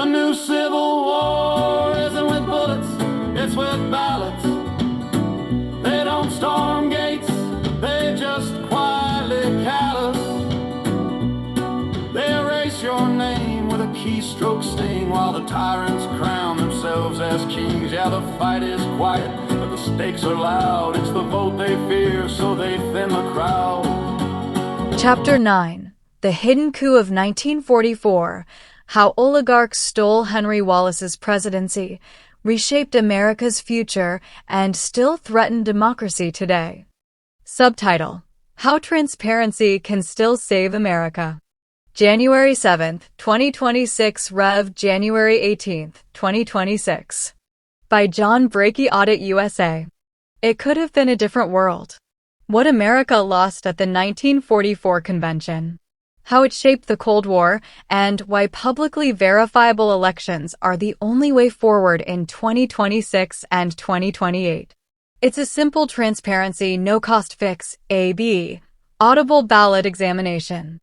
new civil war isn't with bullets, it's with ballots. They don't storm gates, they just quietly callous. They erase your name with a keystroke sting while the tyrants crown themselves as kings. Yeah, the fight is quiet, but the stakes are loud. It's the vote they fear, so they thin the crowd. Chapter 9. The Hidden Coup of 1944. How Oligarchs Stole Henry Wallace's Presidency, Reshaped America's Future, and Still Threaten Democracy Today. Subtitle: How Transparency Can Still Save America. January 7, 2026 Rev. January 18, 2026. By John Brakey, Audit USA. It could have been a different world. What America lost at the 1944 convention. How it shaped the Cold War, and why publicly verifiable elections are the only way forward in 2026 and 2028. It's a simple transparency, no-cost fix, AB, Audible Ballot Examination.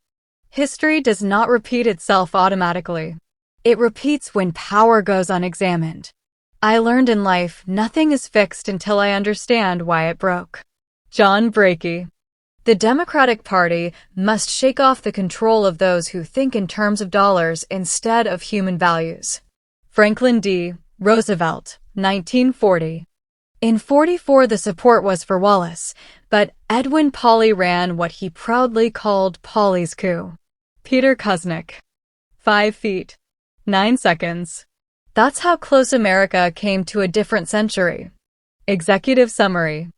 History does not repeat itself automatically. It repeats when power goes unexamined. I learned in life nothing is fixed until I understand why it broke. John Brakey. The Democratic Party must shake off the control of those who think in terms of dollars instead of human values. Franklin D. Roosevelt, 1940. In 44, the support was for Wallace, but Edwin Pauley ran what he proudly called Pauley's coup. Peter Kuznick. 5 feet. 9 seconds. That's how close America came to a different century. Executive summary.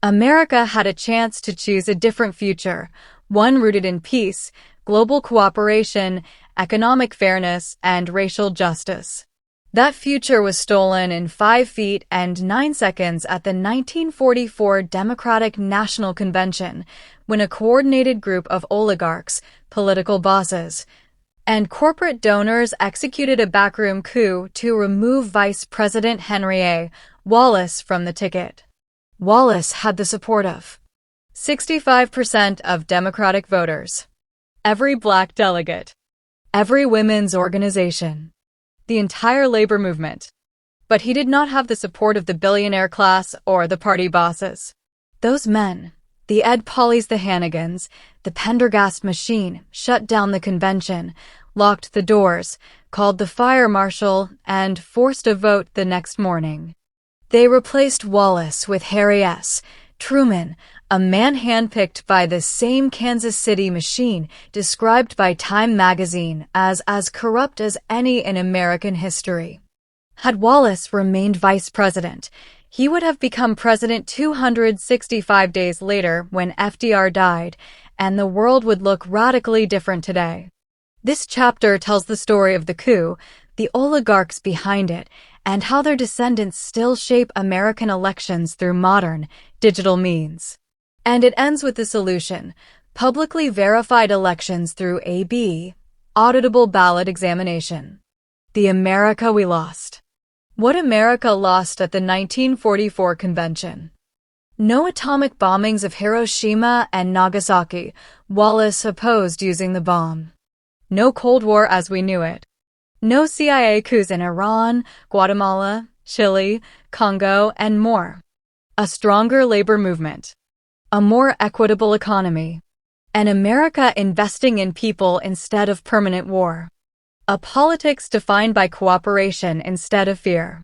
America had a chance to choose a different future, one rooted in peace, global cooperation, economic fairness, and racial justice. That future was stolen in 5 feet and 9 seconds at the 1944 Democratic National Convention, when a coordinated group of oligarchs, political bosses, and corporate donors executed a backroom coup to remove Vice President Henry A. Wallace from the ticket. Wallace had the support of 65% of Democratic voters, every black delegate, every women's organization, the entire labor movement. But he did not have the support of the billionaire class or the party bosses. Those men, the Ed Pauleys, the Hannigans, the Pendergast machine, shut down the convention, locked the doors, called the fire marshal, and forced a vote the next morning. They replaced Wallace with Harry S. Truman, a man handpicked by the same Kansas City machine described by Time magazine as corrupt as any in American history. Had Wallace remained vice president, he would have become president 265 days later when FDR died, and the world would look radically different today. This chapter tells the story of the coup, the oligarchs behind it, and how their descendants still shape American elections through modern, digital means. And it ends with the solution: publicly verified elections through AB, Audible Ballot Examination. The America we lost. What America lost at the 1944 convention. No atomic bombings of Hiroshima and Nagasaki. Wallace opposed using the bomb. No Cold War as we knew it. No CIA coups in Iran, Guatemala, Chile, Congo, and more. A stronger labor movement. A more equitable economy. An America investing in people instead of permanent war. A politics defined by cooperation instead of fear.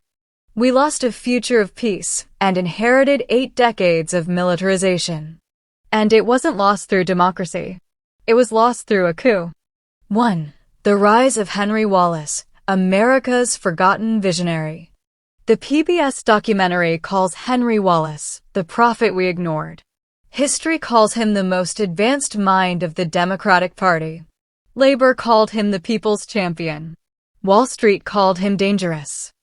We lost a future of peace and inherited 8 decades of militarization. And it wasn't lost through democracy. It was lost through a coup. 1. The rise of Henry Wallace, America's forgotten visionary. The PBS documentary calls Henry Wallace the prophet we ignored. History calls him the most advanced mind of the Democratic Party. Labor called him the people's champion. Wall Street called him dangerous.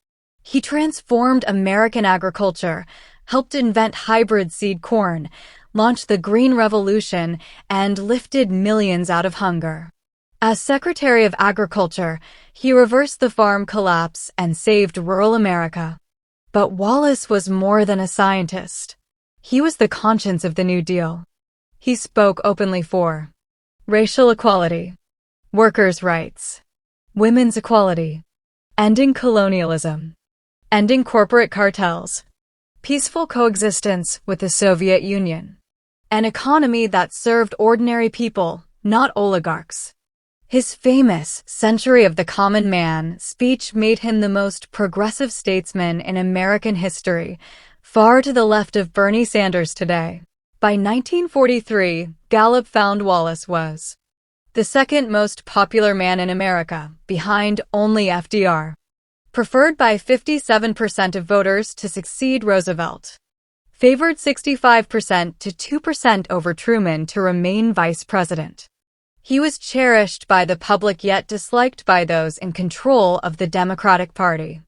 He transformed American agriculture, helped invent hybrid seed corn, launched the Green Revolution, and lifted millions out of hunger. As Secretary of Agriculture, he reversed the farm collapse and saved rural America. But Wallace was more than a scientist. He was the conscience of the New Deal. He spoke openly for racial equality, workers' rights, women's equality, ending colonialism, ending corporate cartels, peaceful coexistence with the Soviet Union, an economy that served ordinary people, not oligarchs. His famous Century of the Common Man speech made him the most progressive statesman in American history, far to the left of Bernie Sanders today. By 1943, Gallup found Wallace was the second most popular man in America, behind only FDR. Preferred by 57% of voters to succeed Roosevelt. Favored 65% to 2% over Truman to remain vice president. He was cherished by the public yet disliked by those in control of the Democratic Party.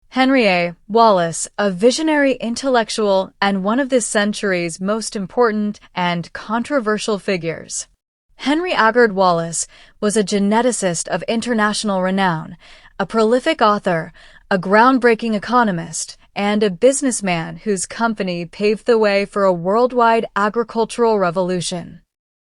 Henry A. Wallace, a visionary intellectual and one of this century's most important and controversial figures. Henry Agard Wallace was a geneticist of international renown, a prolific author, a groundbreaking economist, and a businessman whose company paved the way for a worldwide agricultural revolution.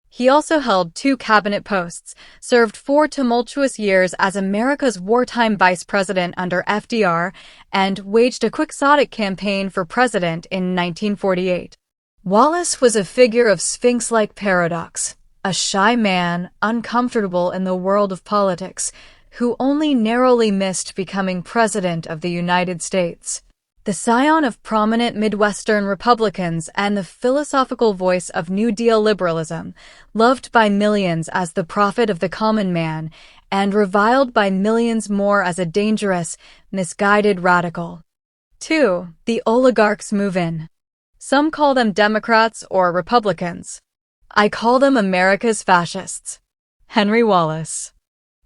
He also held 2 cabinet posts, served 4 tumultuous years as America's wartime vice president under FDR, and waged a quixotic campaign for president in 1948. Wallace was a figure of sphinx-like paradox, a shy man, uncomfortable in the world of politics, who only narrowly missed becoming President of the United States. The scion of prominent Midwestern Republicans and the philosophical voice of New Deal liberalism, loved by millions as the prophet of the common man, and reviled by millions more as a dangerous, misguided radical. 2. The oligarchs move in. Some call them Democrats or Republicans. I call them America's fascists. Henry Wallace.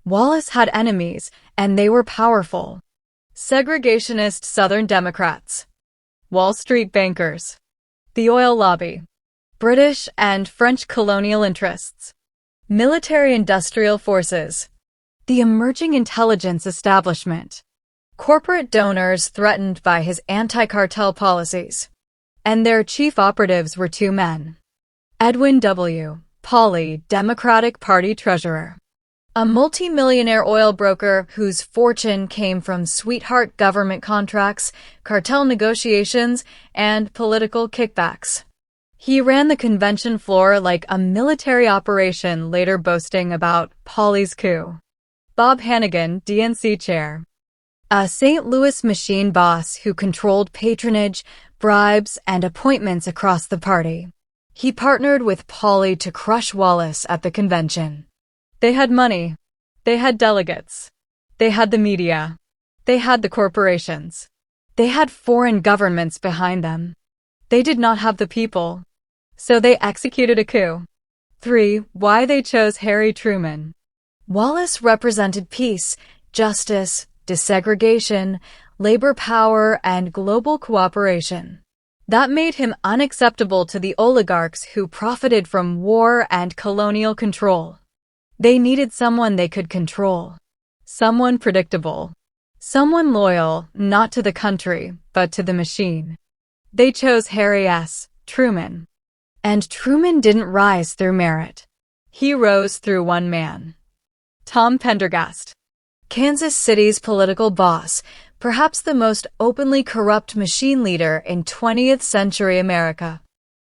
Wallace had enemies, and they were powerful. Segregationist Southern Democrats. Wall Street bankers. The oil lobby. British and French colonial interests. Military-industrial forces. The emerging intelligence establishment. Corporate donors threatened by his anti-cartel policies. And their chief operatives were 2 men. Edwin W. Pauley, Democratic Party treasurer. A multi-millionaire oil broker whose fortune came from sweetheart government contracts, cartel negotiations, and political kickbacks. He ran the convention floor like a military operation, later boasting about Pauley's coup. Bob Hannigan, DNC chair. A St. Louis machine boss who controlled patronage, bribes, and appointments across the party. He partnered with Pauley to crush Wallace at the convention. They had money. They had delegates. They had the media. They had the corporations. They had foreign governments behind them. They did not have the people. So they executed a coup. 3. Why they chose Harry Truman. Wallace represented peace, justice, desegregation, labor power, and global cooperation. That made him unacceptable to the oligarchs who profited from war and colonial control. They needed someone they could control. Someone predictable. Someone loyal, not to the country, but to the machine. They chose Harry S. Truman. And Truman didn't rise through merit. He rose through one man. Tom Pendergast. Kansas City's political boss, perhaps the most openly corrupt machine leader in 20th century America.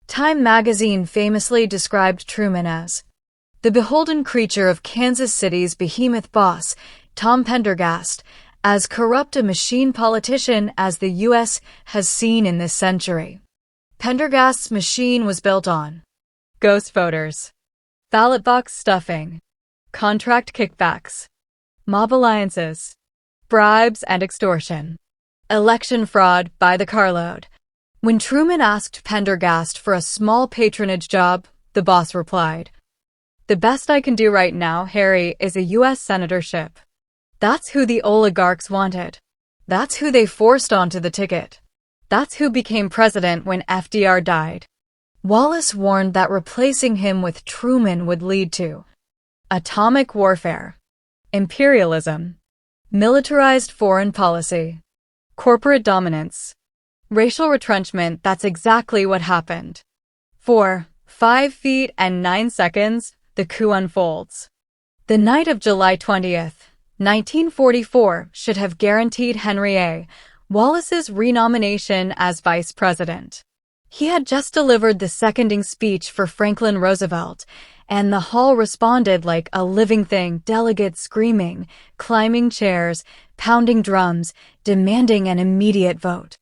Time magazine famously described Truman as the beholden creature of Kansas City's behemoth boss, Tom Pendergast, as corrupt a machine politician as the U.S. has seen in this century. Pendergast's machine was built on ghost voters, ballot box stuffing, contract kickbacks, mob alliances, bribes and extortion, election fraud by the carload. When Truman asked Pendergast for a small patronage job, the boss replied, "The best I can do right now, Harry, is a U.S. senatorship." That's who the oligarchs wanted. That's who they forced onto the ticket. That's who became president when FDR died. Wallace warned that replacing him with Truman would lead to atomic warfare, imperialism, militarized foreign policy, corporate dominance, racial retrenchment. That's exactly what happened. For 5 feet and 9 seconds, the coup unfolds. The night of July 20th, 1944 should have guaranteed Henry A. Wallace's renomination as vice president. He had just delivered the seconding speech for Franklin Roosevelt, and the hall responded like a living thing, delegates screaming, climbing chairs, pounding drums, demanding an immediate vote.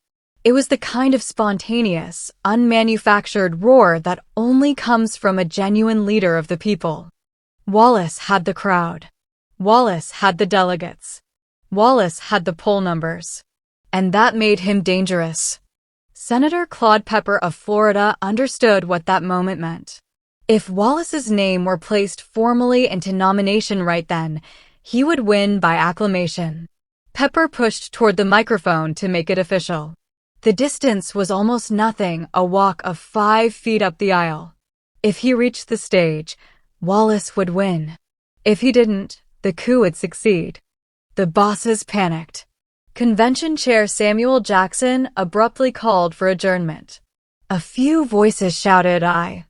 It was the kind of spontaneous, unmanufactured roar that only comes from a genuine leader of the people. Wallace had the crowd. Wallace had the delegates. Wallace had the poll numbers. And that made him dangerous. Senator Claude Pepper of Florida understood what that moment meant. If Wallace's name were placed formally into nomination right then, he would win by acclamation. Pepper pushed toward the microphone to make it official. The distance was almost nothing, a walk of 5 feet up the aisle. If he reached the stage, Wallace would win. If he didn't, the coup would succeed. The bosses panicked. Convention Chair Samuel Jackson abruptly called for adjournment. A few voices shouted aye.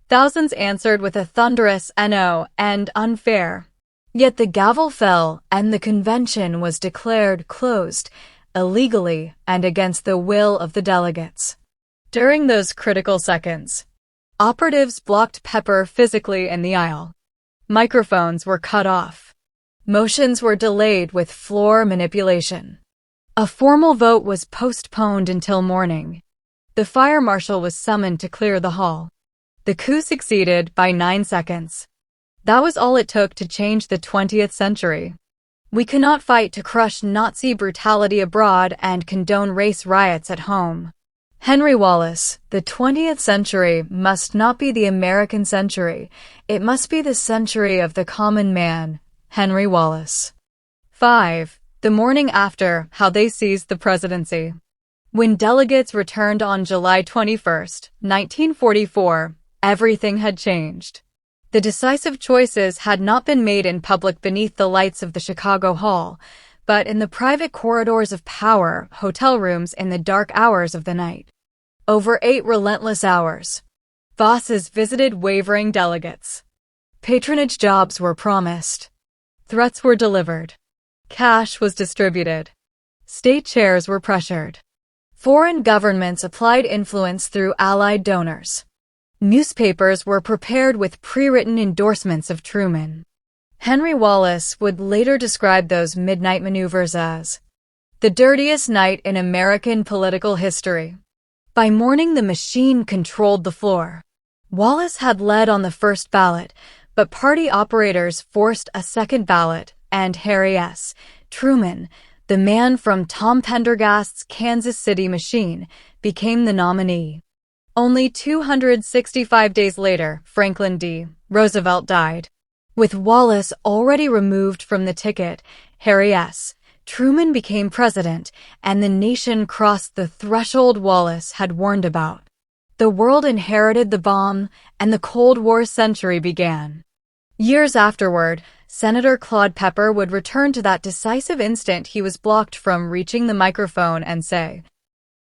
Thousands answered with a thunderous no and unfair. Yet the gavel fell and the convention was declared closed, illegally and against the will of the delegates. During those critical seconds, operatives blocked Pepper physically in the aisle. Microphones were cut off. Motions were delayed with floor manipulation. A formal vote was postponed until morning. The fire marshal was summoned to clear the hall. The coup succeeded by 9 seconds. That was all it took to change the 20th century. We cannot fight to crush Nazi brutality abroad and condone race riots at home. Henry Wallace, the 20th century must not be the American century. It must be the century of the common man. Henry Wallace. 5. The morning after, how they seized the presidency. When delegates returned on July 21, 1944, everything had changed. The decisive choices had not been made in public beneath the lights of the Chicago Hall, but in the private corridors of power, hotel rooms in the dark hours of the night. Over 8 relentless hours, bosses visited wavering delegates. Patronage jobs were promised. Threats were delivered. Cash was distributed. State chairs were pressured. Foreign governments applied influence through allied donors. Newspapers were prepared with pre-written endorsements of Truman. Henry Wallace would later describe those midnight maneuvers as the dirtiest night in American political history. By morning, the machine controlled the floor. Wallace had led on the first ballot, but party operators forced a second ballot, and Harry S. Truman, the man from Tom Pendergast's Kansas City machine, became the nominee. Only 265 days later, Franklin D. Roosevelt died. With Wallace already removed from the ticket, Harry S. Truman became president, and the nation crossed the threshold Wallace had warned about. The world inherited the bomb, and the Cold War century began. Years afterward, Senator Claude Pepper would return to that decisive instant he was blocked from reaching the microphone and say,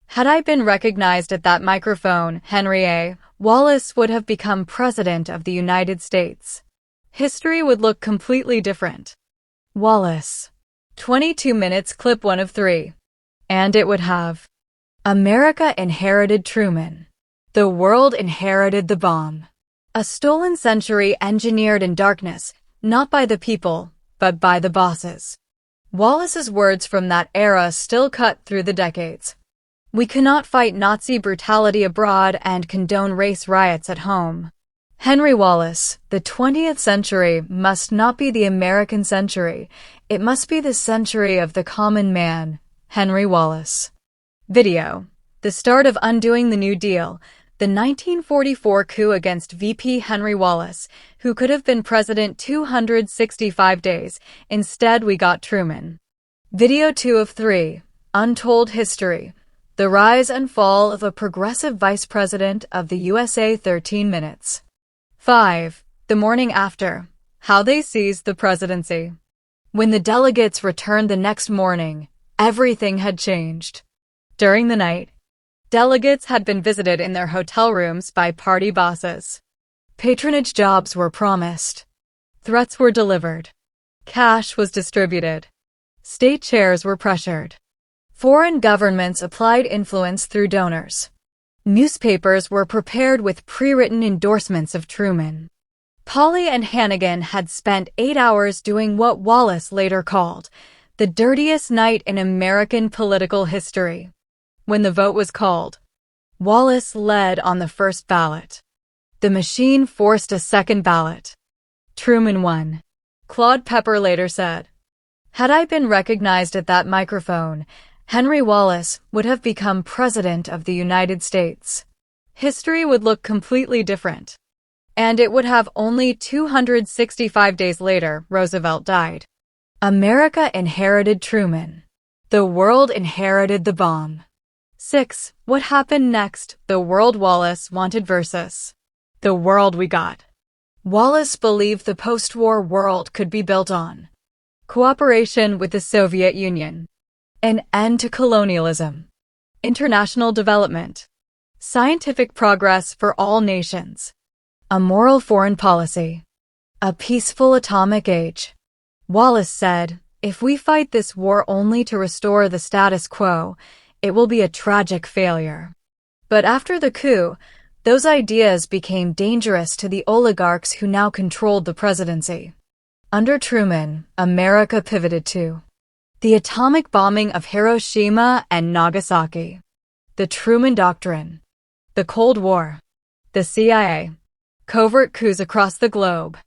"Had I been recognized at that microphone, Henry A. Wallace would have become President of the United States. History would look completely different." Wallace. 22 minutes, clip 1 of 3. And it would have. America inherited Truman. The world inherited the bomb. A stolen century engineered in darkness, not by the people, but by the bosses. Wallace's words from that era still cut through the decades. We cannot fight Nazi brutality abroad and condone race riots at home. Henry Wallace, the 20th century must not be the American century. It must be the century of the common man. Henry Wallace. Video. The start of undoing the New Deal. The 1944 coup against VP Henry Wallace, who could have been president 265 days. Instead, we got Truman. Video 2 of 3. Untold History. The rise and fall of a progressive vice president of the USA. 13 minutes. 5. The morning after. How they seized the presidency. When the delegates returned the next morning, everything had changed. During the night, delegates had been visited in their hotel rooms by party bosses. Patronage jobs were promised. Threats were delivered. Cash was distributed. State chairs were pressured. Foreign governments applied influence through donors. Newspapers were prepared with pre-written endorsements of Truman. Pauley and Hannigan had spent 8 hours doing what Wallace later called the dirtiest night in American political history. When the vote was called, Wallace led on the first ballot. The machine forced a second ballot. Truman won. Claude Pepper later said, "Had I been recognized at that microphone, Henry Wallace would have become President of the United States. History would look completely different." And it would have only 265 days later, Roosevelt died. America inherited Truman. The world inherited the bomb. 6. What happened next? The world Wallace wanted versus the world we got. Wallace believed the post-war world could be built on cooperation with the Soviet Union, an end to colonialism, international development, scientific progress for all nations, a moral foreign policy, a peaceful atomic age. Wallace said, "If we fight this war only to restore the status quo, it will be a tragic failure." But after the coup, those ideas became dangerous to the oligarchs who now controlled the presidency. Under Truman, America pivoted to the atomic bombing of Hiroshima and Nagasaki, the Truman Doctrine, the Cold War, the CIA, covert coups across the globe,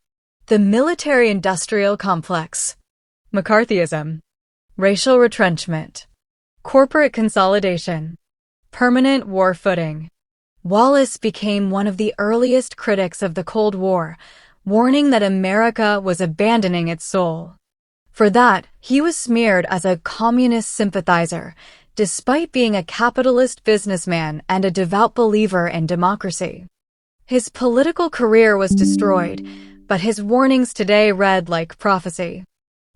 the military-industrial complex, McCarthyism, racial retrenchment, corporate consolidation, permanent war footing. Wallace became one of the earliest critics of the Cold War, warning that America was abandoning its soul. For that, he was smeared as a communist sympathizer, despite being a capitalist businessman and a devout believer in democracy. His political career was destroyed, but his warnings today read like prophecy.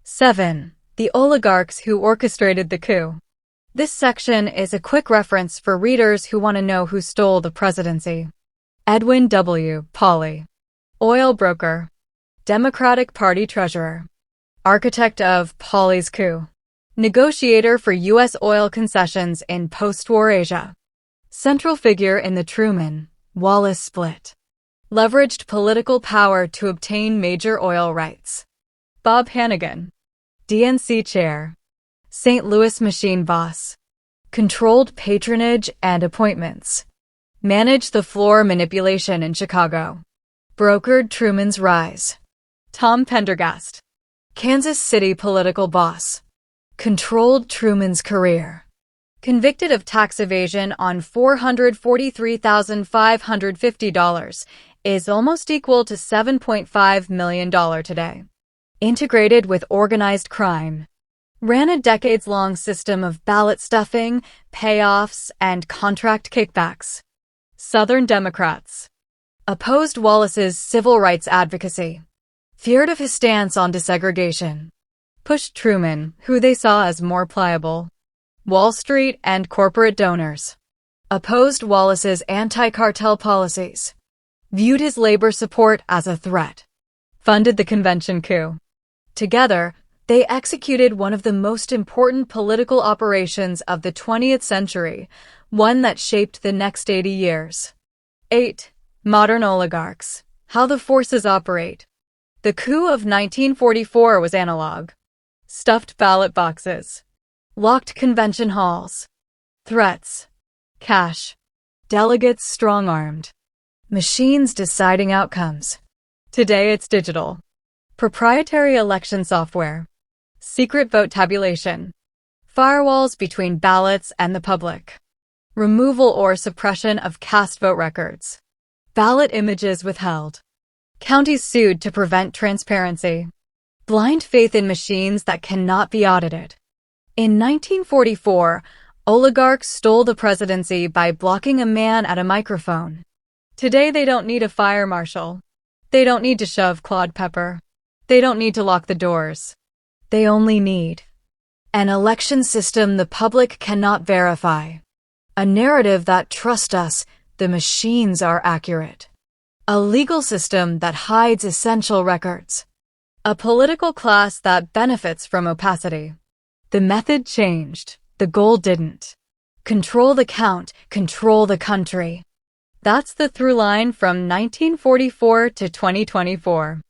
7. The oligarchs who orchestrated the coup. This section is a quick reference for readers who want to know who stole the presidency. Edwin W. Pauley, oil broker, Democratic Party treasurer, architect of Pauley's coup, negotiator for U.S. oil concessions in post-war Asia, central figure in the Truman-Wallace split, leveraged political power to obtain major oil rights. Bob Hannigan, DNC chair, St. Louis machine boss, controlled patronage and appointments, managed the floor manipulation in Chicago, brokered Truman's rise. Tom Pendergast, Kansas City political boss, controlled Truman's career. Convicted of tax evasion on $443,550, is almost equal to $7.5 million today. Integrated with organized crime. Ran a decades-long system of ballot stuffing, payoffs, and contract kickbacks. Southern Democrats. Opposed Wallace's civil rights advocacy. Feared of his stance on desegregation. Pushed Truman, who they saw as more pliable. Wall Street and corporate donors. Opposed Wallace's anti-cartel policies. Viewed his labor support as a threat. Funded the convention coup. Together, they executed one of the most important political operations of the 20th century, one that shaped the next 80 years. 8. Modern oligarchs. How the forces operate. The coup of 1944 was analog. Stuffed ballot boxes. Locked convention halls. Threats. Cash. Delegates strong-armed. Machines deciding outcomes. Today it's digital. Proprietary election software. Secret vote tabulation. Firewalls between ballots and the public. Removal or suppression of cast vote records. Ballot images withheld. Counties sued to prevent transparency. Blind faith in machines that cannot be audited. In 1944, oligarchs stole the presidency by blocking a man at a microphone. Today they don't need a fire marshal. They don't need to shove Claude Pepper. They don't need to lock the doors. They only need an election system the public cannot verify. A narrative that trusts us, the machines are accurate. A legal system that hides essential records. A political class that benefits from opacity. The method changed. The goal didn't. Control the count, control the country. That's the through line from 1944 to 2024.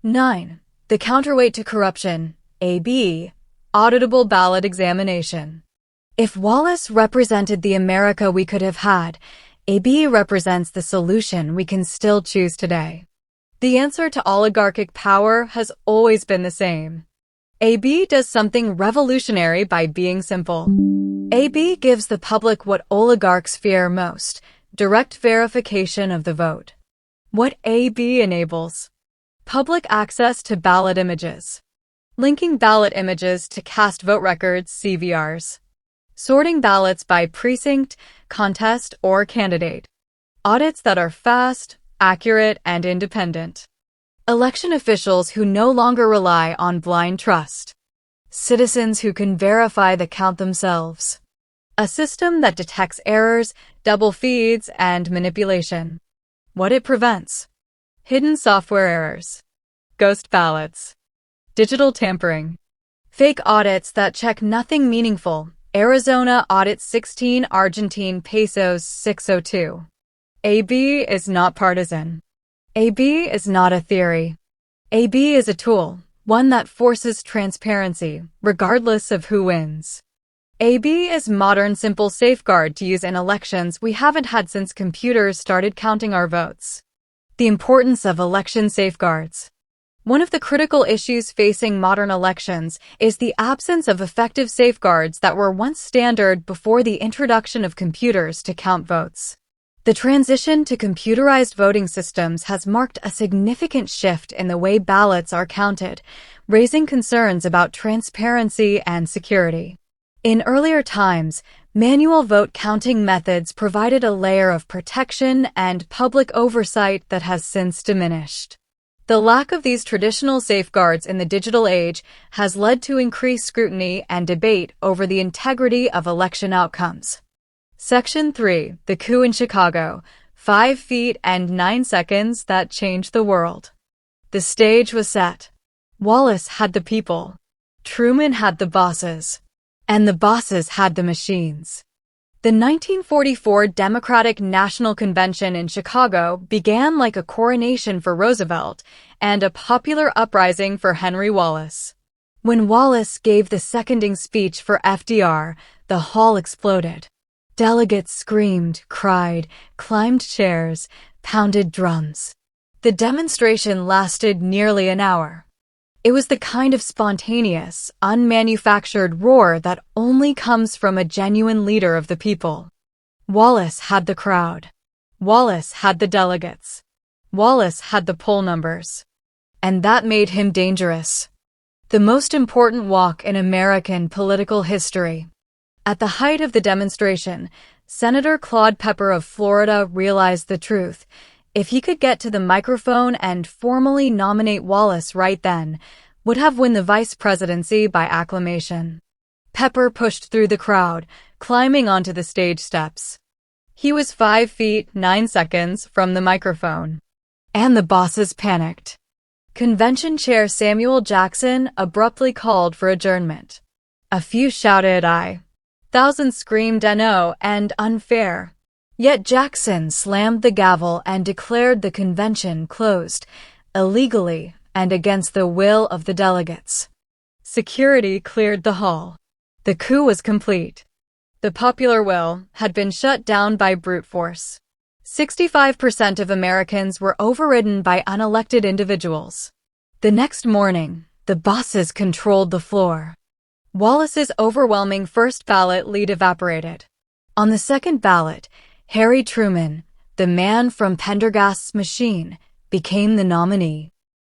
9. The counterweight to corruption. AB. Auditable Ballot Examination. If Wallace represented the America we could have had, AB represents the solution we can still choose today. The answer to oligarchic power has always been the same. AB does something revolutionary by being simple. AB gives the public what oligarchs fear most: direct verification of the vote. What AB enables? Public access to ballot images. Linking ballot images to cast vote records, CVRs. Sorting ballots by precinct, contest, or candidate. Audits that are fast, accurate, and independent. Election officials who no longer rely on blind trust. Citizens who can verify the count themselves. A system that detects errors, double feeds, and manipulation. What it prevents: hidden software errors, ghost ballots, digital tampering, fake audits that check nothing meaningful. Arizona Audit 16 Argentine Pesos 602. AB is not partisan. AB is not a theory. AB is a tool, one that forces transparency, regardless of who wins. AB is modern simple safeguard to use in elections we haven't had since computers started counting our votes. The importance of election safeguards. One of the critical issues facing modern elections is the absence of effective safeguards that were once standard before the introduction of computers to count votes. The transition to computerized voting systems has marked a significant shift in the way ballots are counted, raising concerns about transparency and security. In earlier times, manual vote counting methods provided a layer of protection and public oversight that has since diminished. The lack of these traditional safeguards in the digital age has led to increased scrutiny and debate over the integrity of election outcomes. Section 3. The Coup in Chicago. 5 feet and 9 seconds that changed the world. The stage was set. Wallace had the people. Truman had the bosses. And the bosses had the machines. The 1944 Democratic National Convention in Chicago began like a coronation for Roosevelt and a popular uprising for Henry Wallace. When Wallace gave the seconding speech for FDR, the hall exploded. Delegates screamed, cried, climbed chairs, pounded drums. The demonstration lasted nearly an hour. It was the kind of spontaneous, unmanufactured roar that only comes from a genuine leader of the people. Wallace had the crowd. Wallace had the delegates. Wallace had the poll numbers. And that made him dangerous. The most important walk in American political history. At the height of the demonstration, Senator Claude Pepper of Florida realized the truth. If he could get to the microphone and formally nominate Wallace right then, would have won the vice presidency by acclamation. Pepper pushed through the crowd, climbing onto the stage steps. He was 5 feet 9 seconds from the microphone. And the bosses panicked. Convention Chair Samuel Jackson abruptly called for adjournment. A few shouted aye. Thousands screamed no and unfair. Yet Jackson slammed the gavel and declared the convention closed, illegally and against the will of the delegates. Security cleared the hall. The coup was complete. The popular will had been shut down by brute force. 65% of Americans were overridden by unelected individuals. The next morning, the bosses controlled the floor. Wallace's overwhelming first ballot lead evaporated. On the second ballot, Harry Truman, the man from Pendergast's machine, became the nominee.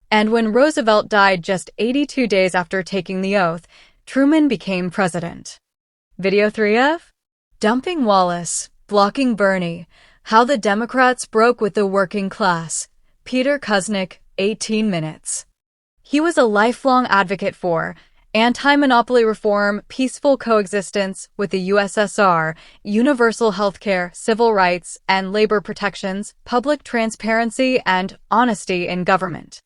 And when Roosevelt died just 82 days after taking the oath, Truman became president. Video 3F? Dumping Wallace, blocking Bernie, how the Democrats broke with the working class. Peter Kuznick, 18 minutes. He was a lifelong advocate for anti-monopoly reform, peaceful coexistence with the USSR, universal healthcare, civil rights and labor protections, public transparency, and honesty in government.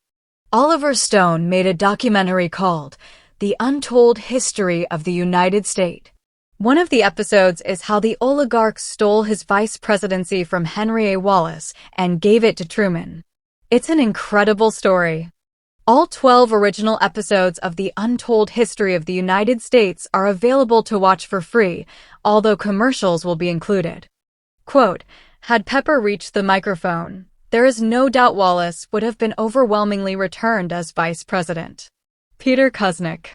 Oliver Stone made a documentary called The Untold History of the United States. One of the episodes is how the oligarchs stole his vice presidency from Henry A. Wallace and gave it to Truman. It's an incredible story. All 12 original episodes of The Untold History of the United States are available to watch for free, although commercials will be included. Quote, "Had Pepper reached the microphone, there is no doubt Wallace would have been overwhelmingly returned as vice president." Peter Kuznick.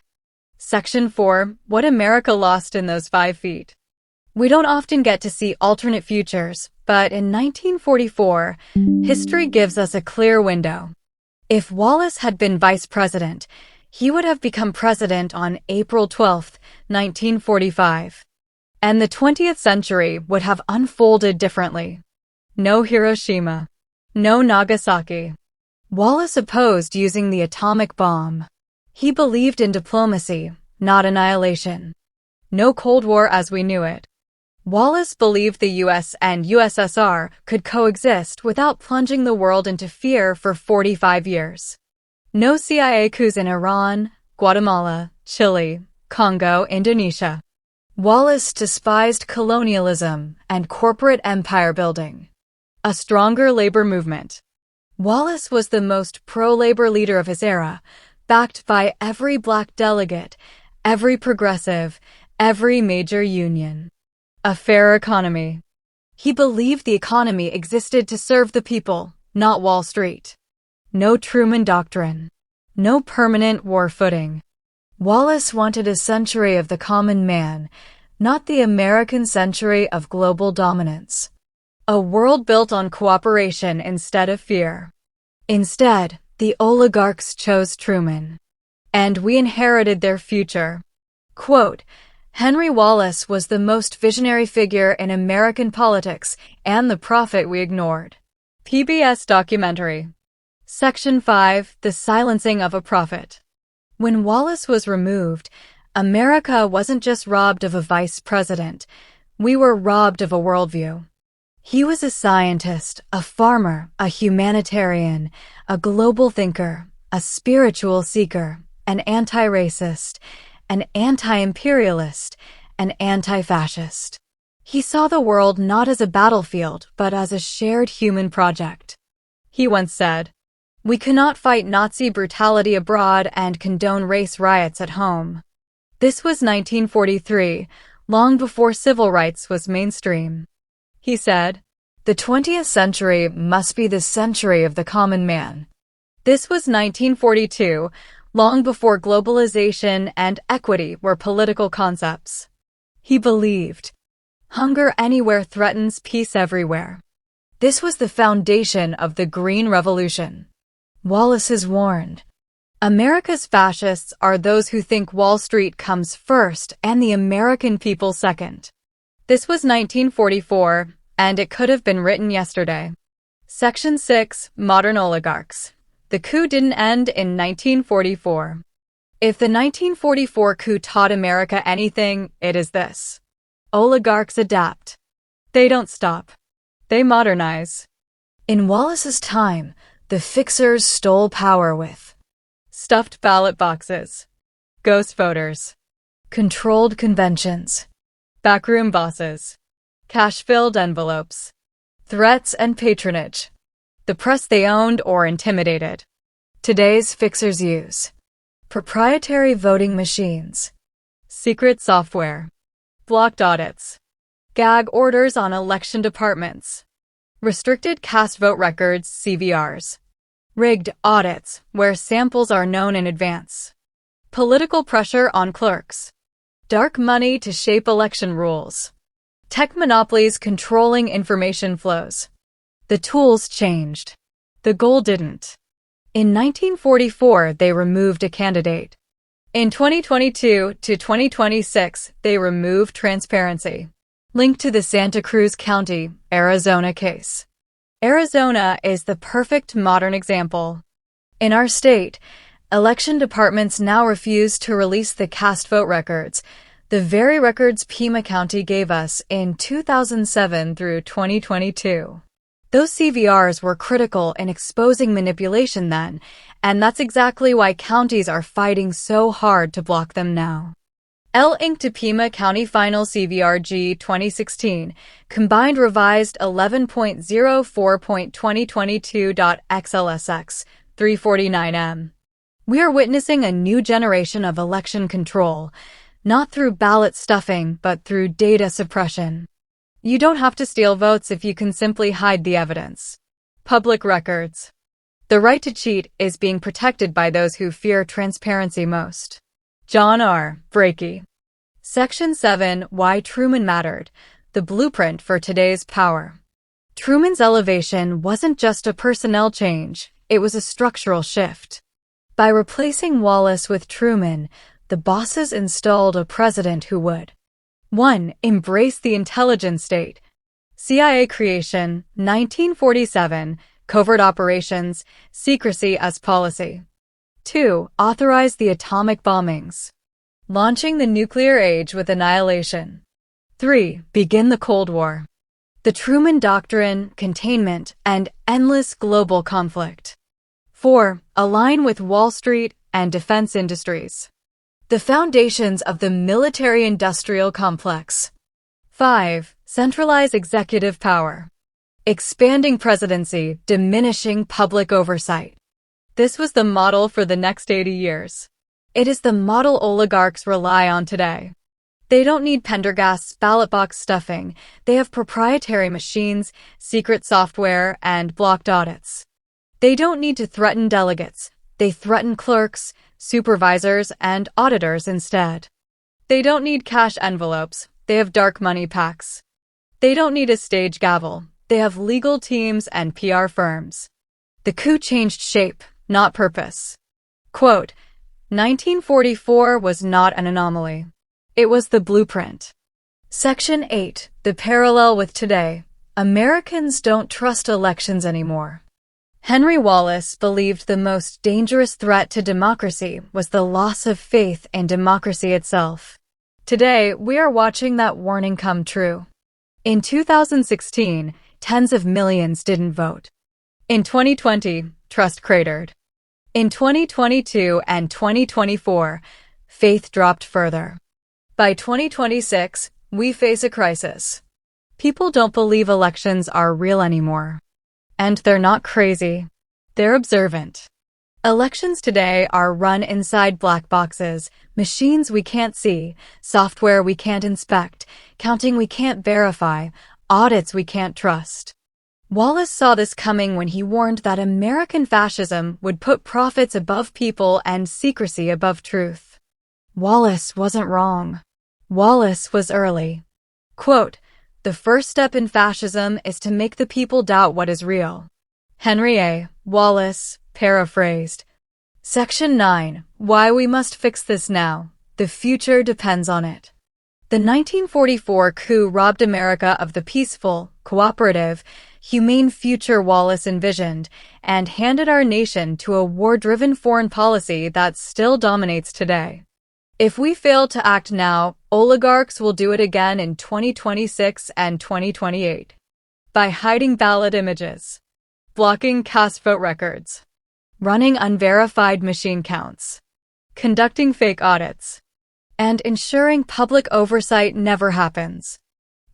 Section 4. What America Lost in Those 5 Feet. We don't often get to see alternate futures, but in 1944, history gives us a clear window. If Wallace had been vice president, he would have become president on April 12, 1945. And the 20th century would have unfolded differently. No Hiroshima. No Nagasaki. Wallace opposed using the atomic bomb. He believed in diplomacy, not annihilation. No Cold War as we knew it. Wallace believed the US and USSR could coexist without plunging the world into fear for 45 years. No CIA coups in Iran, Guatemala, Chile, Congo, Indonesia. Wallace despised colonialism and corporate empire building. A stronger labor movement. Wallace was the most pro-labor leader of his era, backed by every black delegate, every progressive, every major union. A fair economy. He believed the economy existed to serve the people, not Wall Street. No Truman Doctrine. No permanent war footing. Wallace wanted a century of the common man, not the American century of global dominance. A world built on cooperation instead of fear. Instead, the oligarchs chose Truman. And we inherited their future. Quote, "Henry Wallace was the most visionary figure in American politics and the prophet we ignored." PBS documentary. Section 5. The Silencing of a Prophet. When Wallace was removed, America wasn't just robbed of a vice president. We were robbed of a worldview. He was a scientist, a farmer, a humanitarian, a global thinker, a spiritual seeker, an anti-racist, an anti-imperialist, an anti-fascist. He saw the world not as a battlefield, but as a shared human project. He once said, "We cannot fight Nazi brutality abroad and condone race riots at home." This was 1943, long before civil rights was mainstream. He said, "The 20th century must be the century of the common man." This was 1942, long before globalization and equity were political concepts. He believed, "Hunger anywhere threatens peace everywhere." This was the foundation of the Green Revolution. Wallace has warned, "America's fascists are those who think Wall Street comes first and the American people second." This was 1944, and it could have been written yesterday. Section 6. Modern Oligarchs. The coup didn't end in 1944. If the 1944 coup taught America anything, it is this. Oligarchs adapt. They don't stop. They modernize. In Wallace's time, the fixers stole power with stuffed ballot boxes, ghost voters, controlled conventions, backroom bosses, cash-filled envelopes, threats and patronage. The press they owned or intimidated. Today's fixers use proprietary voting machines, secret software, blocked audits, gag orders on election departments, restricted cast vote records (CVRs), rigged audits where samples are known in advance, political pressure on clerks, dark money to shape election rules, tech monopolies controlling information flows. The tools changed. The goal didn't. In 1944, they removed a candidate. In 2022 to 2026, they removed transparency. Link to the Santa Cruz County, Arizona case. Arizona is the perfect modern example. In our state, election departments now refuse to release the cast vote records, the very records Pima County gave us in 2007 through 2022. Those CVRs were critical in exposing manipulation then, and that's exactly why counties are fighting so hard to block them now. L. Inc. Pima County Final CVR-G 2016, Combined Revised 11.04.2022.XLSX 349M. We are witnessing a new generation of election control, not through ballot stuffing, but through data suppression. You don't have to steal votes if you can simply hide the evidence. Public records. The right to cheat is being protected by those who fear transparency most. John R. Brakey. Section 7. Why Truman Mattered. The Blueprint for Today's Power. Truman's elevation wasn't just a personnel change, it was a structural shift. By replacing Wallace with Truman, the bosses installed a president who would 1. Embrace the intelligence state. CIA creation, 1947, covert operations, secrecy as policy. 2. Authorize the atomic bombings. Launching the nuclear age with annihilation. 3. Begin the Cold War. The Truman Doctrine, containment, and endless global conflict. 4. Align with Wall Street and defense industries. The foundations of the military-industrial complex. 5. Centralize executive power. Expanding presidency, diminishing public oversight. This was the model for the next 80 years. It is the model oligarchs rely on today. They don't need Pendergast's ballot box stuffing. They have proprietary machines, secret software, and blocked audits. They don't need to threaten delegates. They threaten clerks, supervisors, and auditors instead. They don't need cash envelopes. They have dark money packs. They don't need a stage gavel. They have legal teams and PR firms. The coup changed shape, not purpose. Quote, 1944 was not an anomaly. It was the blueprint. Section 8. The parallel with today. Americans don't trust elections anymore. Henry Wallace believed the most dangerous threat to democracy was the loss of faith in democracy itself. Today, we are watching that warning come true. In 2016, tens of millions didn't vote. In 2020, trust cratered. In 2022 and 2024, faith dropped further. By 2026, we face a crisis. People don't believe elections are real anymore. And they're not crazy. They're observant. Elections today are run inside black boxes, machines we can't see, software we can't inspect, counting we can't verify, audits we can't trust. Wallace saw this coming when he warned that American fascism would put profits above people and secrecy above truth. Wallace wasn't wrong. Wallace was early. Quote, the first step in fascism is to make the people doubt what is real. Henry A. Wallace, paraphrased. Section 9. Why we must fix this now. The future depends on it. The 1944 coup robbed America of the peaceful, cooperative, humane future Wallace envisioned and handed our nation to a war-driven foreign policy that still dominates today. If we fail to act now, oligarchs will do it again in 2026 and 2028. By hiding ballot images, blocking cast vote records, running unverified machine counts, conducting fake audits, and ensuring public oversight never happens.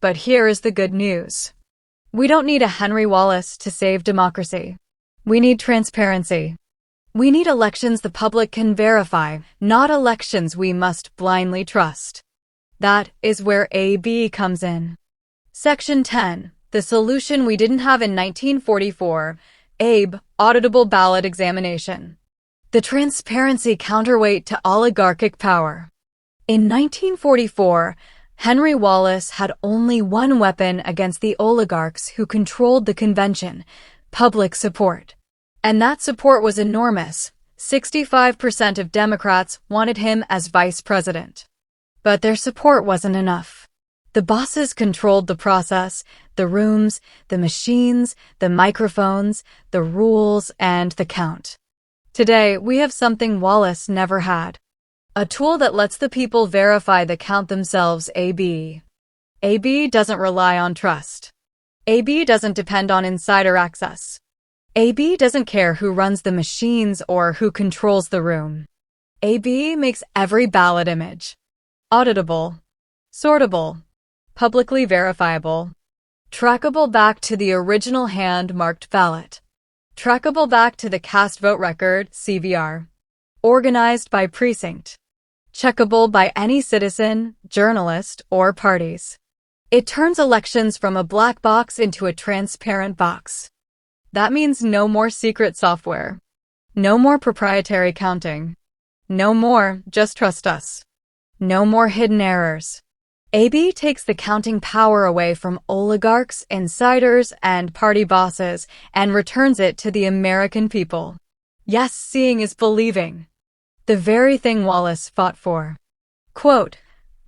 But here is the good news. We don't need a Henry Wallace to save democracy. We need transparency. We need elections the public can verify, not elections we must blindly trust. That is where AB comes in. Section 10. The solution we didn't have in 1944. ABE, Auditable Ballot Examination. The transparency counterweight to oligarchic power. In 1944, Henry Wallace had only one weapon against the oligarchs who controlled the convention: public support. And that support was enormous. 65% of Democrats wanted him as vice president. But their support wasn't enough. The bosses controlled the process, the rooms, the machines, the microphones, the rules, and the count. Today, we have something Wallace never had. A tool that lets the people verify the count themselves. AB. AB doesn't rely on trust. AB doesn't depend on insider access. AB doesn't care who runs the machines or who controls the room. AB makes every ballot image auditable, sortable, publicly verifiable, trackable back to the original hand-marked ballot, trackable back to the cast vote record, CVR, organized by precinct, checkable by any citizen, journalist, or parties. It turns elections from a black box into a transparent box. That means no more secret software. No more proprietary counting. No more, just trust us. No more hidden errors. AB takes the counting power away from oligarchs, insiders, and party bosses and returns it to the American people. Yes, seeing is believing. The very thing Wallace fought for. Quote,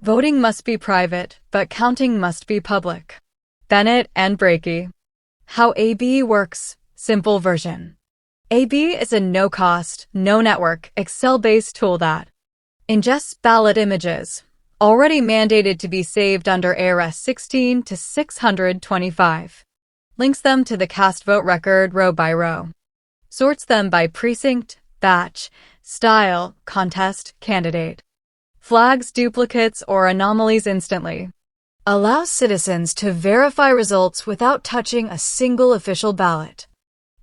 voting must be private, but counting must be public. Bennett and Brakey. How AB works, simple version. AB is a no-cost, no-network, Excel-based tool that ingests ballot images, already mandated to be saved under ARS 16 to 625, links them to the cast vote record row by row, sorts them by precinct, batch, style, contest, candidate, flags duplicates or anomalies instantly, allows citizens to verify results without touching a single official ballot,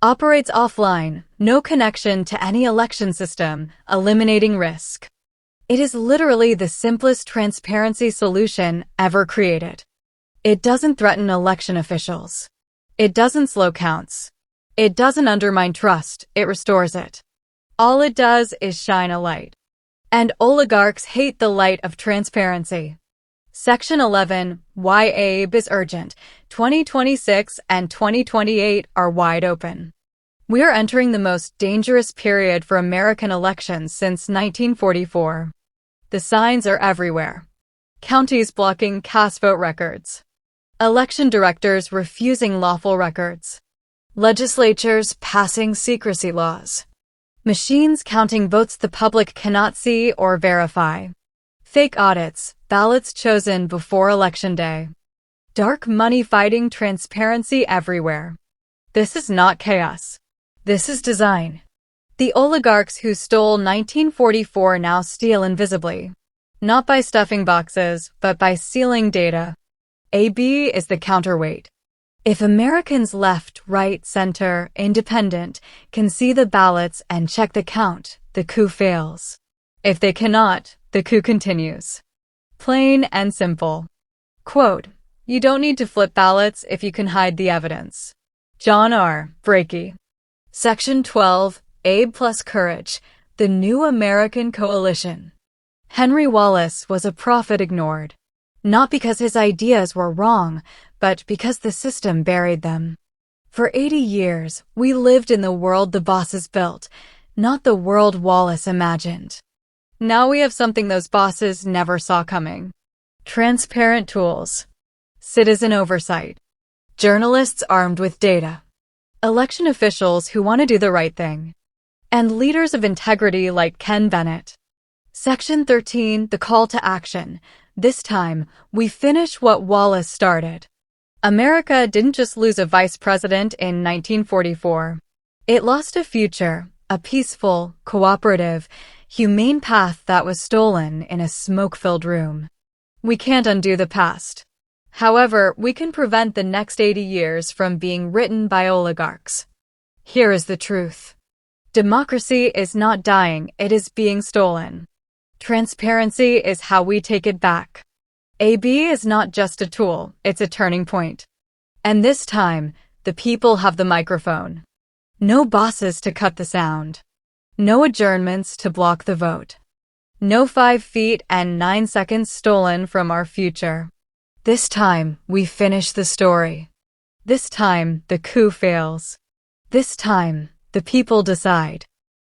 operates offline, no connection to any election system, eliminating risk. It is literally the simplest transparency solution ever created. It doesn't threaten election officials. It doesn't slow counts. It doesn't undermine trust, it restores it. All it does is shine a light. And oligarchs hate the light of transparency. Section 11, Why ABE is urgent. 2026 and 2028 are wide open. We are entering the most dangerous period for American elections since 1944. The signs are everywhere. Counties blocking cast vote records. Election directors refusing lawful records. Legislatures passing secrecy laws. Machines counting votes the public cannot see or verify. Fake audits, ballots chosen before Election Day. Dark money fighting transparency everywhere. This is not chaos. This is design. The oligarchs who stole 1944 now steal invisibly. Not by stuffing boxes, but by sealing data. AB is the counterweight. If Americans left, right, center, independent can see the ballots and check the count, the coup fails. If they cannot, the coup continues. Plain and simple. Quote, you don't need to flip ballots if you can hide the evidence. John R. Brakey. Section 12, ABE plus Courage, the New American Coalition. Henry Wallace was a prophet ignored. Not because his ideas were wrong, but because the system buried them. For 80 years, we lived in the world the bosses built, not the world Wallace imagined. Now we have something those bosses never saw coming. Transparent tools. Citizen oversight. Journalists armed with data. Election officials who want to do the right thing. And leaders of integrity like Ken Bennett. Section 13, the call to action. This time, we finish what Wallace started. America didn't just lose a vice president in 1944. It lost a future, a peaceful, cooperative, humane path that was stolen in a smoke-filled room. We can't undo the past. However, we can prevent the next 80 years from being written by oligarchs. Here is the truth. Democracy is not dying, it is being stolen. Transparency is how we take it back. AB is not just a tool, it's a turning point. And this time, the people have the microphone. No bosses to cut the sound. No adjournments to block the vote. No 5 feet and 9 seconds stolen from our future. This time, we finish the story. This time, the coup fails. This time, the people decide.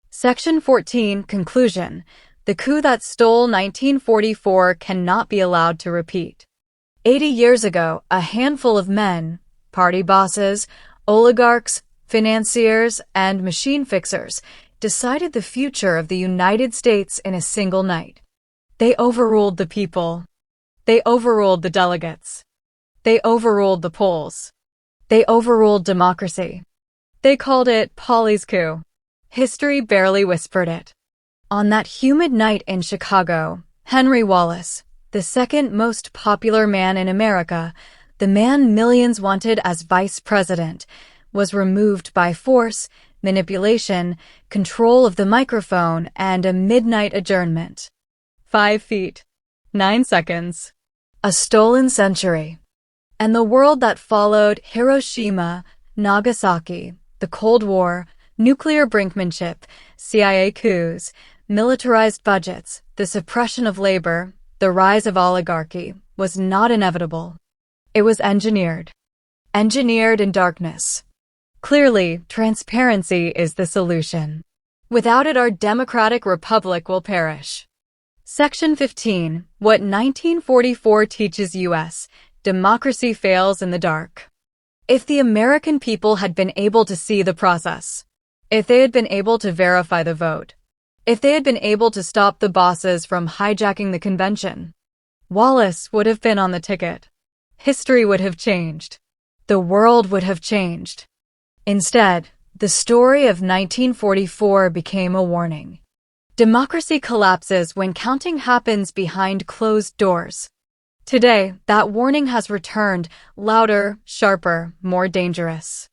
Section 14, Conclusion. The coup that stole 1944 cannot be allowed to repeat. 80 years ago, a handful of men, party bosses, oligarchs, financiers, and machine fixers, decided the future of the United States in a single night. They overruled the people. They overruled the delegates. They overruled the polls. They overruled democracy. They called it Pauley's coup. History barely whispered it. On that humid night in Chicago, Henry Wallace, the second most popular man in America, the man millions wanted as vice president, was removed by force, manipulation, control of the microphone, and a midnight adjournment. 5 feet, 9 seconds. A stolen century. And the world that followed: Hiroshima, Nagasaki, the Cold War, nuclear brinkmanship, CIA coups, militarized budgets, the suppression of labor, the rise of oligarchy, was not inevitable. It was engineered. Engineered in darkness. Clearly, transparency is the solution. Without it, our democratic republic will perish. Section 15. What 1944 teaches U.S. democracy fails in the dark. If the American people had been able to see the process, if they had been able to verify the vote, if they had been able to stop the bosses from hijacking the convention, Wallace would have been on the ticket. History would have changed. The world would have changed. Instead, the story of 1944 became a warning. Democracy collapses when counting happens behind closed doors. Today, that warning has returned, louder, sharper, more dangerous.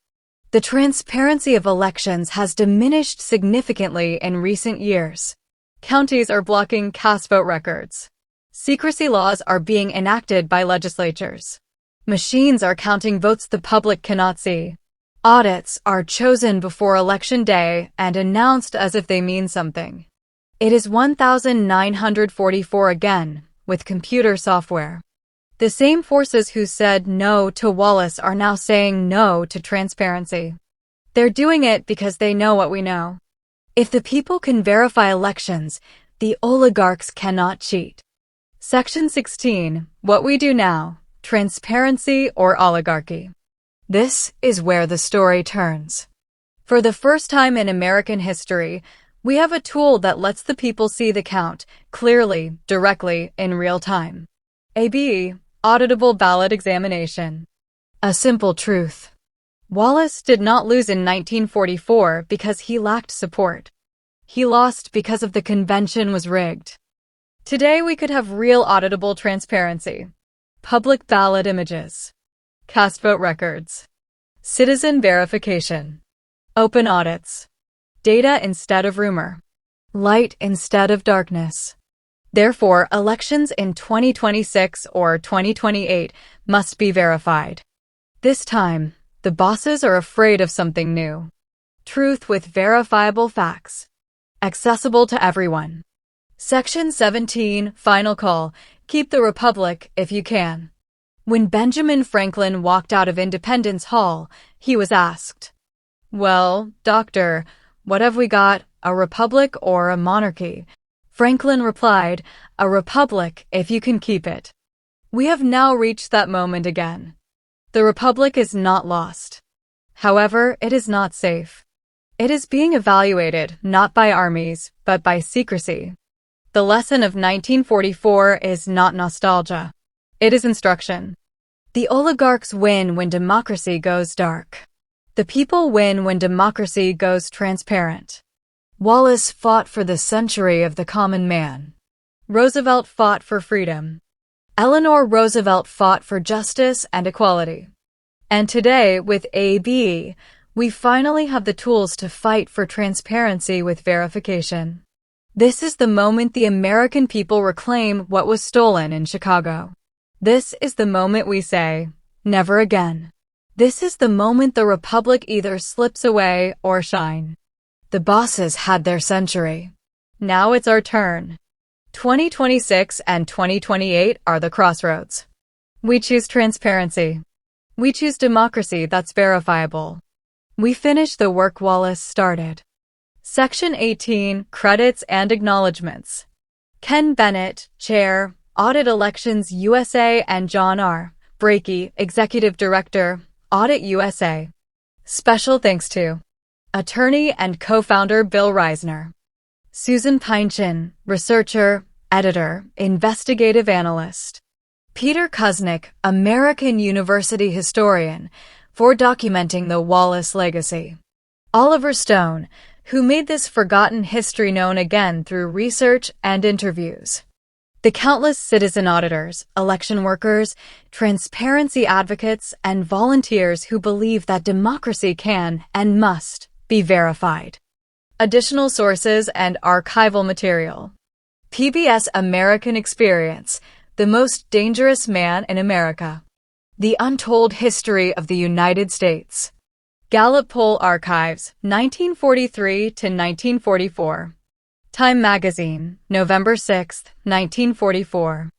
The transparency of elections has diminished significantly in recent years. Counties are blocking cast vote records. Secrecy laws are being enacted by legislatures. Machines are counting votes the public cannot see. Audits are chosen before Election Day and announced as if they mean something. It is 1944 again, with computer software. The same forces who said no to Wallace are now saying no to transparency. They're doing it because they know what we know. If the people can verify elections, the oligarchs cannot cheat. Section 16. What we do now: transparency or oligarchy. This is where the story turns. For the first time in American history, we have a tool that lets the people see the count, clearly, directly, in real time. AB, Audible Ballot Examination. A simple truth. Wallace did not lose in 1944 because he lacked support. He lost because of the convention was rigged. Today we could have real auditable transparency. Public ballot images. Cast vote records. Citizen verification. Open audits. Data instead of rumor. Light instead of darkness. Therefore, elections in 2026 or 2028 must be verified. This time, the bosses are afraid of something new. Truth with verifiable facts. Accessible to everyone. Section 17, Final Call. Keep the Republic if you can. When Benjamin Franklin walked out of Independence Hall, he was asked, "Well, doctor, what have we got, a republic or a monarchy?" Franklin replied, "A republic if you can keep it." We have now reached that moment again. The republic is not lost. However, it is not safe. It is being evaluated not by armies, but by secrecy. The lesson of 1944 is not nostalgia. It is instruction. The oligarchs win when democracy goes dark. The people win when democracy goes transparent. Wallace fought for the century of the common man. Roosevelt fought for freedom. Eleanor Roosevelt fought for justice and equality. And today, with AB, we finally have the tools to fight for transparency with verification. This is the moment the American people reclaim what was stolen in Chicago. This is the moment we say, never again. This is the moment the republic either slips away or shine. The bosses had their century. Now it's our turn. 2026 and 2028 are the crossroads. We choose transparency. We choose democracy that's verifiable. We finish the work Wallace started. Section 18, Credits and Acknowledgements. Ken Bennett, Chair, Audit Elections USA, and John R. Brakey, Executive Director, Audit USA. Special thanks to Attorney and Co-founder Bill Reisner. Susan Pynchon, Researcher, Editor, Investigative Analyst. Peter Kuznick, American University Historian, for documenting the Wallace legacy. Oliver Stone, who made this forgotten history known again through research and interviews. The countless citizen auditors, election workers, transparency advocates, and volunteers who believe that democracy can and must be verified. Additional sources and archival material. PBS American Experience, The Most Dangerous Man in America. The Untold History of the United States. Gallup Poll Archives, 1943 to 1944. Time Magazine, November 6, 1944.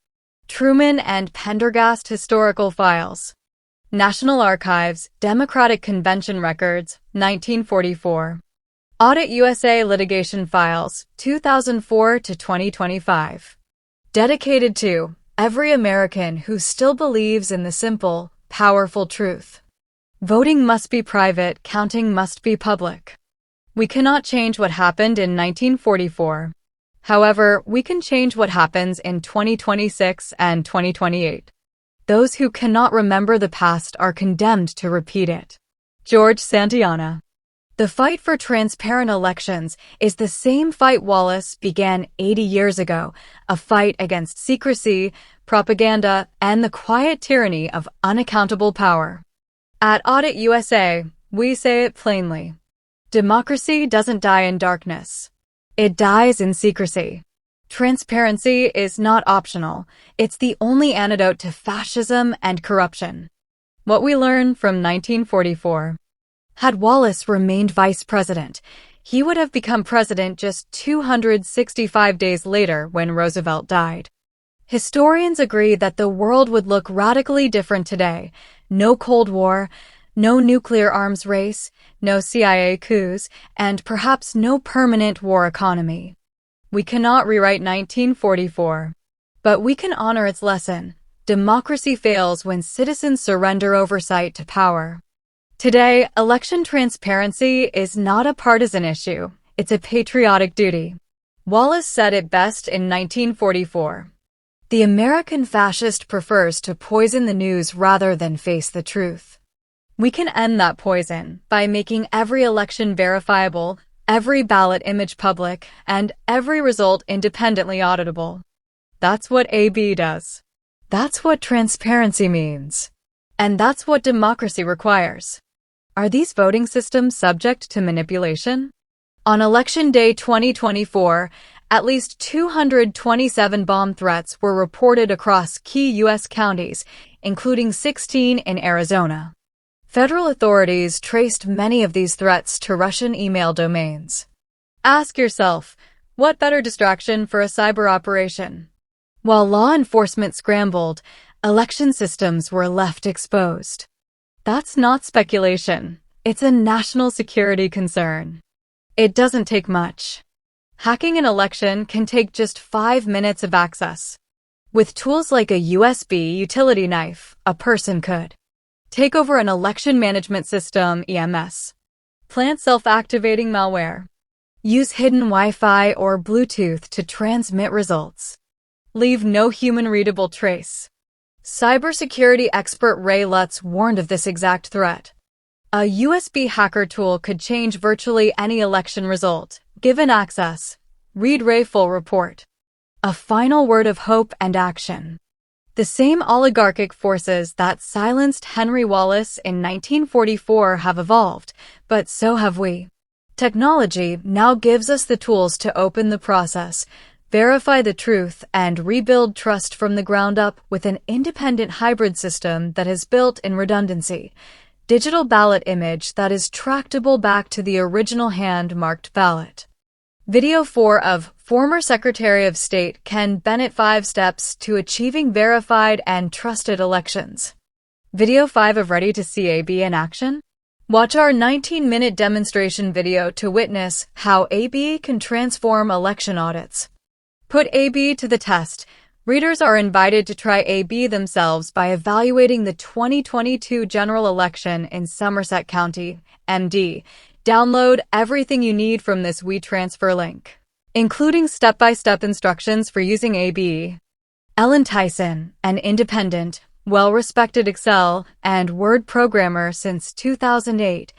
Truman and Pendergast Historical Files. National Archives, Democratic Convention Records, 1944. Audit USA Litigation Files, 2004 to 2025. Dedicated to every American who still believes in the simple, powerful truth. Voting must be private, counting must be public. We cannot change what happened in 1944. However, we can change what happens in 2026 and 2028. Those who cannot remember the past are condemned to repeat it. George Santayana. The fight for transparent elections is the same fight Wallace began 80 years ago, a fight against secrecy, propaganda, and the quiet tyranny of unaccountable power. At Audit USA, we say it plainly. Democracy doesn't die in darkness. It dies in secrecy. Transparency is not optional. It's the only antidote to fascism and corruption. What we learn from 1944. Had Wallace remained vice president, he would have become president just 265 days later when Roosevelt died. Historians agree that the world would look radically different today. No Cold War, no nuclear arms race, no CIA coups, and perhaps no permanent war economy. We cannot rewrite 1944, but we can honor its lesson. Democracy fails when citizens surrender oversight to power. Today, election transparency is not a partisan issue. It's a patriotic duty. Wallace said it best in 1944. The American fascist prefers to poison the news rather than face the truth. We can end that poison by making every election verifiable, every ballot image public, and every result independently auditable. That's what AB does. That's what transparency means. And that's what democracy requires. Are these voting systems subject to manipulation? On Election Day 2024, at least 227 bomb threats were reported across key U.S. counties, including 16 in Arizona. Federal authorities traced many of these threats to Russian email domains. Ask yourself, what better distraction for a cyber operation? While law enforcement scrambled, election systems were left exposed. That's not speculation. It's a national security concern. It doesn't take much. Hacking an election can take just 5 minutes of access. With tools like a USB utility knife, a person could take over an election management system, EMS. Plant self-activating malware. Use hidden Wi-Fi or Bluetooth to transmit results. Leave no human-readable trace. Cybersecurity expert Ray Lutz warned of this exact threat. A USB hacker tool could change virtually any election result, given access. Read Ray full report. A final word of hope and action. The same oligarchic forces that silenced Henry Wallace in 1944 have evolved, but so have we. Technology now gives us the tools to open the process, verify the truth, and rebuild trust from the ground up with an independent hybrid system that is built in redundancy. Digital ballot image that is tractable back to the original hand-marked ballot. Video 4 of former Secretary of State Ken Bennett 5 Steps to Achieving Verified and Trusted Elections. Video 5 of Ready to See AB in Action? Watch our 19-minute demonstration video to witness how AB can transform election audits. Put AB to the test. Readers are invited to try AB themselves by evaluating the 2022 general election in Somerset County, MD. Download everything you need from this WeTransfer link, including step-by-step instructions for using AB. Ellen Tyson, an independent, well-respected Excel and Word programmer since 2008,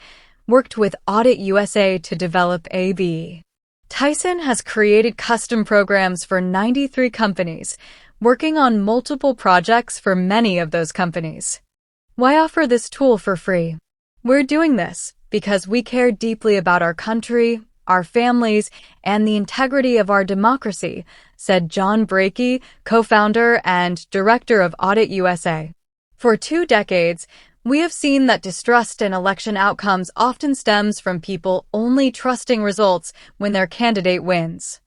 worked with Audit USA to develop AB. Tyson has created custom programs for 93 companies, working on multiple projects for many of those companies. Why offer this tool for free? We're doing this because we care deeply about our country, our families, and the integrity of our democracy, said John Brakey, co-founder and director of Audit USA. For 2 decades, we have seen that distrust in election outcomes often stems from people only trusting results when their candidate wins.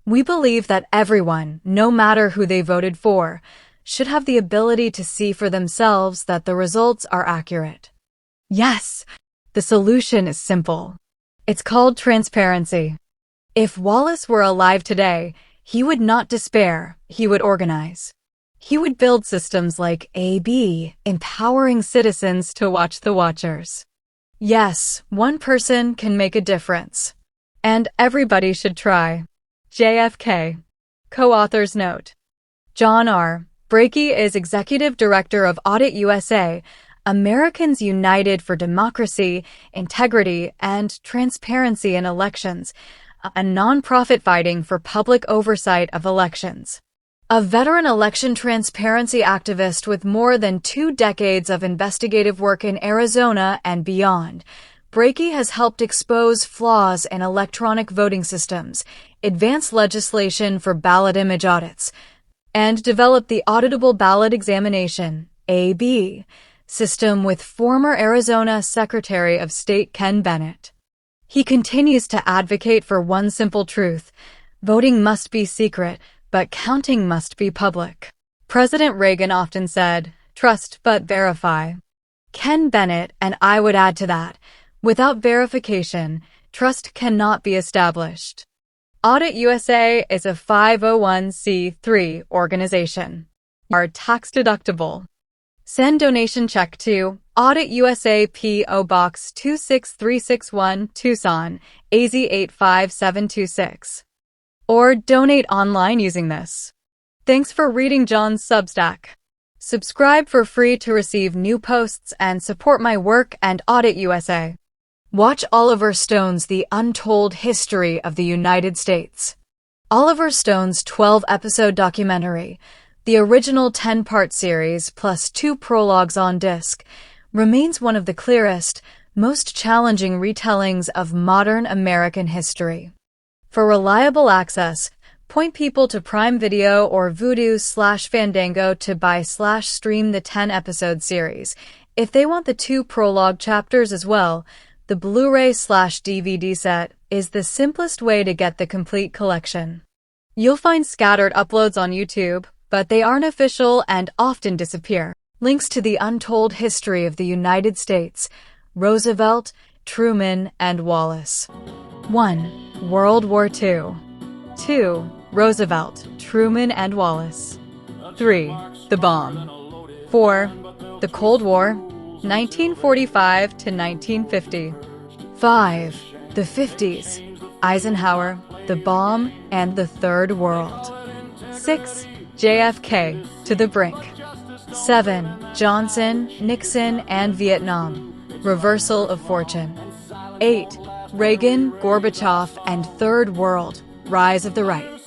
We believe that everyone, no matter who they voted for, should have the ability to see for themselves that the results are accurate. Yes, the solution is simple. It's called transparency. If Wallace were alive today, he would not despair, he would organize. He would build systems like AB, empowering citizens to watch the watchers. Yes, one person can make a difference. And everybody should try. JFK. Co-author's note. John R. Brakey is Executive Director of Audit USA, Americans United for Democracy, Integrity, and Transparency in Elections, a nonprofit fighting for public oversight of elections. A veteran election transparency activist with more than 2 decades of investigative work in Arizona and beyond, Brakey has helped expose flaws in electronic voting systems, advance legislation for ballot image audits, and develop the Audible Ballot Examination, AB, system with former Arizona Secretary of State Ken Bennett. He continues to advocate for one simple truth: voting must be secret, but counting must be public. President Reagan often said, "Trust but verify." Ken Bennett, and I would add to that, without verification, trust cannot be established. Audit USA is a 501c3 organization. Are tax deductible. Send donation check to Audit USA P.O. Box 26361 Tucson, AZ 85726. Or donate online using this. Thanks for reading John's Substack. Subscribe for free to receive new posts and support my work and Audit USA. Watch Oliver Stone's The Untold History of the United States. Oliver Stone's 12-episode documentary, the original 10-part series plus 2 prologues on disc, remains one of the clearest, most challenging retellings of modern American history. For reliable access, point people to Prime Video or Vudu/Fandango to buy/stream the 10-episode series. If they want the 2 prologue chapters as well, the Blu-ray/DVD set is the simplest way to get the complete collection. You'll find scattered uploads on YouTube, but they aren't official and often disappear. Links to the untold history of the United States, Roosevelt, Truman, and Wallace. 1. World War II. 2. Roosevelt, Truman, and Wallace. 3. The Bomb. 4. The Cold War, 1945 to 1950. 5. The 50s. Eisenhower, the Bomb, and the Third World. 6. JFK, to the brink. 7. Johnson, Nixon, and Vietnam. Reversal of fortune. 8. Reagan, Gorbachev, and Third World. Rise of the right.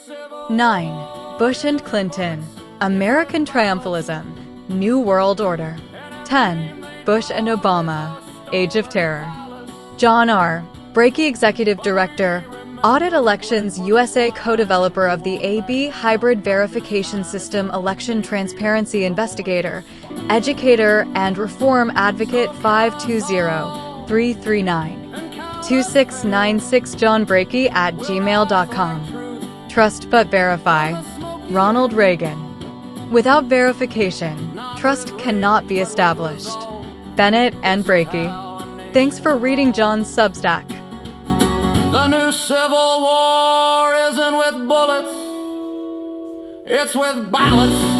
9. Bush and Clinton. American triumphalism. New World Order. 10. Bush and Obama. Age of Terror. John R. Brakey, Executive Director, Audit Elections USA, co-developer of the AB Hybrid Verification System, Election Transparency Investigator, Educator, and Reform Advocate. 520-339-2696 johnbrakey@gmail.com. Trust but verify. Ronald Reagan. Without verification, trust cannot be established. Bennett and Brakey. Thanks for reading John's Substack. The new Civil War isn't with bullets, it's with ballots.